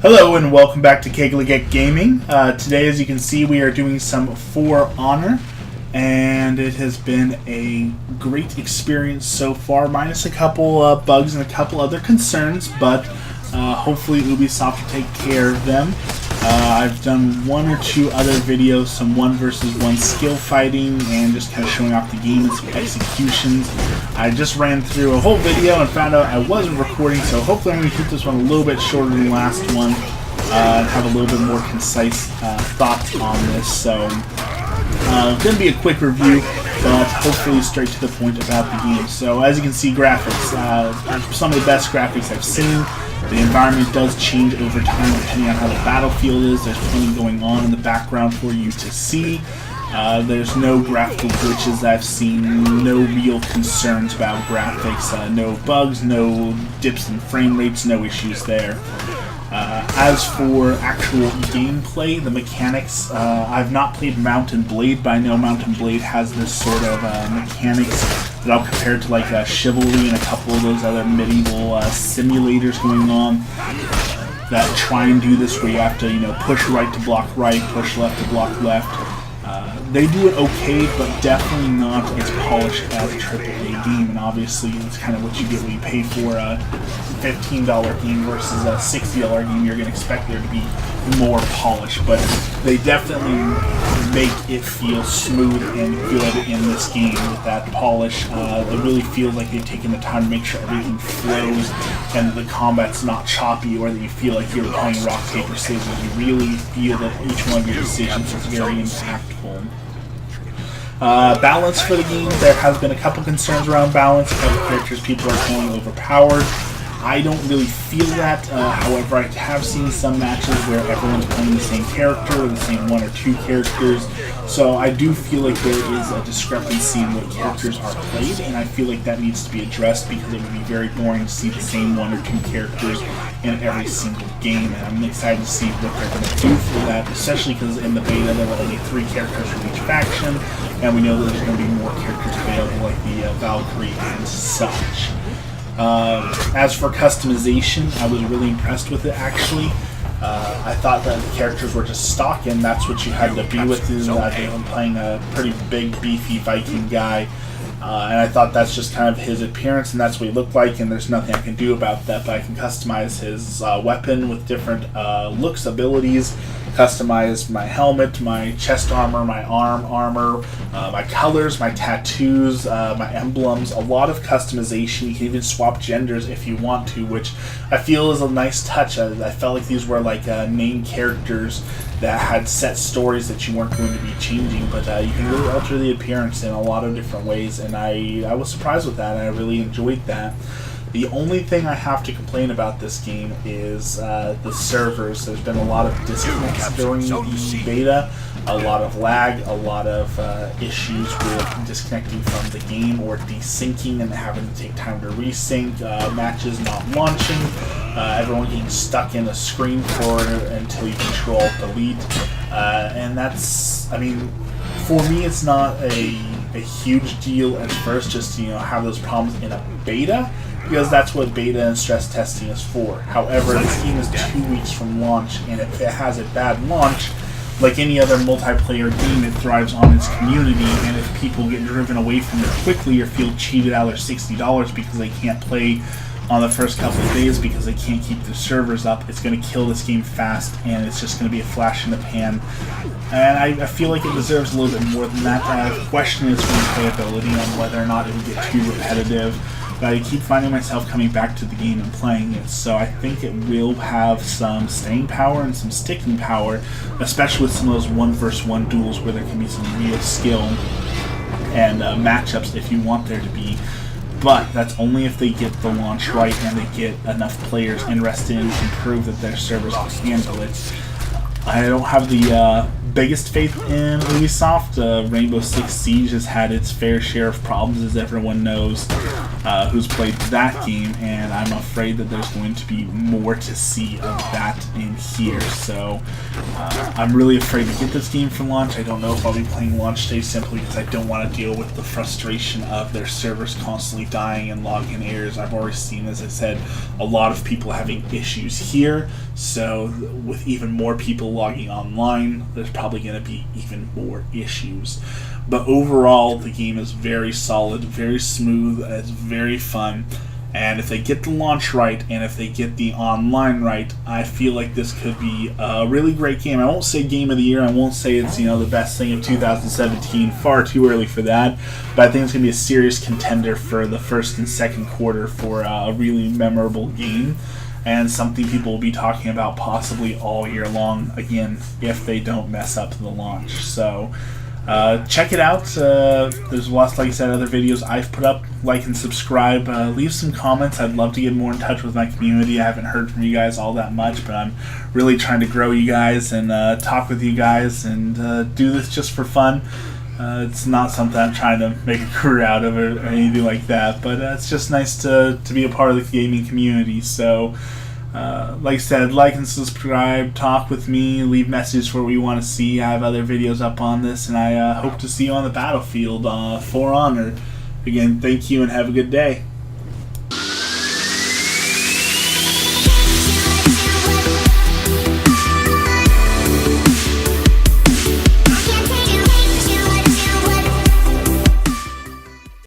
Hello and welcome back to Kegligate Gaming. Today, as you can see, we are doing some For Honor, and it has been a great experience so far, minus a couple bugs and a couple other concerns, but hopefully Ubisoft will take care of them. I've done one or two other videos, some 1 versus 1 skill fighting, and just kind of showing off the game and some executions. I just ran through a whole video and found out I wasn't recording, so hopefully I'm going to keep this one a little bit shorter than the last one and have a little bit more concise thoughts on this. So it's going to be a quick review, but hopefully straight to the point about the game. So as you can see, graphics, some of the best graphics I've seen. The environment does change over time depending on how the battlefield is. There's plenty going on in the background for you to see. There's no graphical glitches I've seen, no real concerns about graphics, no bugs, no dips in frame rates, no issues there. As for actual gameplay, the mechanics, I've not played Mount & Blade, but I know Mount & Blade has this sort of mechanics that I'll compare to like Chivalry and a couple of those other medieval simulators going on that try and do this where you have to, push right to block right, push left to block left. They do it okay, but definitely not as polished as a AAA game, and obviously it's kind of what you get when you pay for a $15 game versus a $60 game. You're going to expect there to be more polish, but they definitely make it feel smooth and good in this game with that polish. It really feels like they've taken the time to make sure everything flows and the combat's not choppy, or that you feel like you're playing rock, paper, scissors. You really feel that each one of your decisions is very impactful. Balance for the game, there has been a couple concerns around balance. A couple characters people are calling overpowered. I don't really feel that, however I have seen some matches where everyone's playing the same character or the same 1 or 2 characters, so I do feel like there is a discrepancy in what characters are played, and I feel like that needs to be addressed because it would be very boring to see the same 1 or 2 characters in every single game, and I'm excited to see what they're going to do for that, especially because in the beta there were only 3 characters from each faction, and we know that there's going to be more characters available like the Valkyrie and such. As for customization, I was really impressed with it actually. I thought that the characters were just stock and that's what you had to be with. I'm playing a pretty big, beefy Viking guy, and I thought that's just kind of his appearance and that's what he looked like, and there's nothing I can do about that, but I can customize his weapon with different looks, abilities, customize my helmet, my chest armor, my arm armor, my colors, my tattoos, my emblems, a lot of customization. You can even swap genders if you want to, which I feel is a nice touch. I felt like these were like main characters that had set stories that you weren't going to be changing, but you can really alter the appearance in a lot of different ways, and I was surprised with that, and I really enjoyed that. The only thing I have to complain about this game is the servers. There's been a lot of disconnects during the beta, a lot of lag, a lot of issues with disconnecting from the game or desyncing and having to take time to resync, matches not launching, everyone getting stuck in a screen for until you control delete, and that's, I mean, for me it's not a huge deal at first just to have those problems in a beta, because that's what beta and stress testing is for. However, this game is 2 weeks from launch, and if it has a bad launch, like any other multiplayer game, it thrives on its community, and if people get driven away from it quickly or feel cheated out of their $60 because they can't play on the first couple of days because they can't keep their servers up, it's going to kill this game fast, and it's just going to be a flash in the pan. And I feel like it deserves a little bit more than that. The question is replayability, on whether or not it would get too repetitive. But I keep finding myself coming back to the game and playing it, so I think it will have some staying power and some sticking power, especially with some of those 1 versus 1 duels where there can be some real skill and matchups if you want there to be. But that's only if they get the launch right and they get enough players interested and can prove that their servers can handle it. I don't have the biggest faith in Ubisoft. Rainbow Six Siege has had its fair share of problems, as everyone knows who's played that game, and I'm afraid that there's going to be more to see of that in here. So I'm really afraid to get this game for launch. I don't know if I'll be playing launch day simply because I don't want to deal with the frustration of their servers constantly dying and login errors. I've already seen, as I said, a lot of people having issues here. So with even more people logging online, there's probably going to be even more issues. But overall, the game is very solid, very smooth, it's very fun. And if they get the launch right, and if they get the online right, I feel like this could be a really great game. I won't say game of the year, I won't say it's, you know, the best thing of 2017, far too early for that, but I think it's going to be a serious contender for the first and second quarter for a really memorable game, and something people will be talking about possibly all year long, again, if they don't mess up the launch. So check it out. There's lots, like I said, other videos I've put up. Like and subscribe. Leave some comments. I'd love to get more in touch with my community. I haven't heard from you guys all that much, but I'm really trying to grow you guys and talk with you guys and do this just for fun. It's not something I'm trying to make a career out of or anything like that, but it's just nice to be a part of the gaming community. So like I said, like and subscribe, talk with me, leave messages for what you want to see. I have other videos up on this, and I hope to see you on the battlefield for Honor. Again, thank you and have a good day.